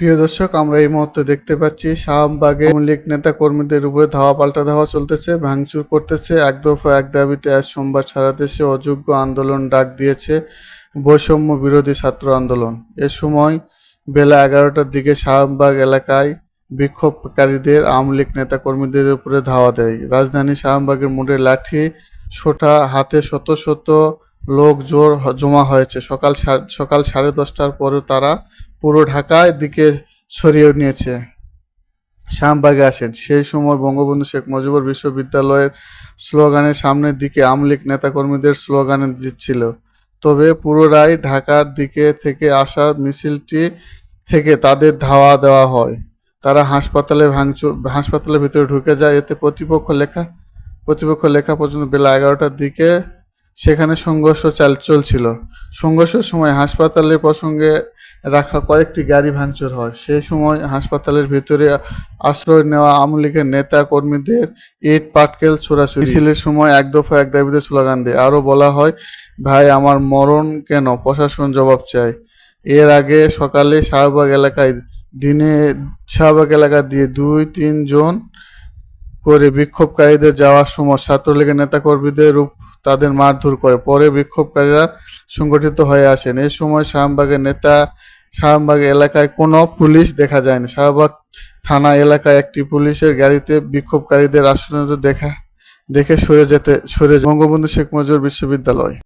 প্রিয় দর্শক, আমরা এই মুহূর্তে দেখতে পাচ্ছি শাহবাগে আওয়ামী লীগ নেতা কর্মীদের উপরে ধাওয়া পাল্টা ধাওয়া চলতেছে, ভাঙচুর করতেছে। এক দফা এক দাবিতে আজ সোমবার সারা দেশে অযোগ্য আন্দোলন ডাক দিয়েছে বৈষম্য বিরোধী ছাত্র আন্দোলন। এ সময় বেলা 11টার দিকে শাহবাগ এলাকায় বিক্ষোভকারীদের আওয়ামী লীগ নেতা কর্মীদের উপরে ধাওয়া দেয়। রাজধানী শাহবাগের মোড়ে লাঠি সোঁটা হাতে শত শত লোক জমা হয়েছে। সকাল 10:30টার পরে তারা পুরো ঢাকার দিকে ছড়িয়ে নিয়েছে। শাহবাগে আসেন। সেই সময় বঙ্গবন্ধু শেখ মুজিবুর বিশ্ববিদ্যালয়ের স্লোগানের সামনের দিকে আওয়ামী লীগ নেতাকর্মীদের স্লোগান দিচ্ছিল। তবে পুনরায় ঢাকার দিকে থেকে আসা মিছিলটি থেকে তাদের ধাওয়া দেওয়া হয়। তারা হাসপাতালের ভিতরে ঢুকে যায়। এতে প্রতিপক্ষ লেখা পর্যন্ত বেলা 11টার দিকে সেখানে সংঘর্ষ চলছিল। সংঘর্ষের সময় হাসপাতালের প্রসঙ্গে রাখা কয়েকটি গাড়ি ভাঙচুর হয়। সেই সময় হাসপাতালের ভিতরে আশ্রয় নেওয়া আওয়ামী লীগের নেতা কর্মীদের ইট পাটকেল ছোড়াছুড়ি। মিছিলের সময় এক দফা এক দাবিতে স্লোগান দেয়। আরও বলা হয়, ভাই আমার মরণ কেন, প্রশাসন জবাব চায়। এর আগে সকালে শাহবাগ এলাকা দিয়ে 2-3 জন করে বিক্ষোভকারীদের যাওয়ার সময় ছাত্রলীগের নেতাকর্মীদের তাদের মারধর করে। পরে বিক্ষোভকারীরা সংগঠিত হয়ে আসেন। এ সময় শাহবাগ এলাকায় কোনো পুলিশ দেখা যায়নি। শাহবাগ থানা এলাকায় একটি পুলিশের গাড়িতে বিক্ষোভকারীদের আসতে দেখে সরে বঙ্গবন্ধু শেখ মুজিবুর বিশ্ববিদ্যালয়।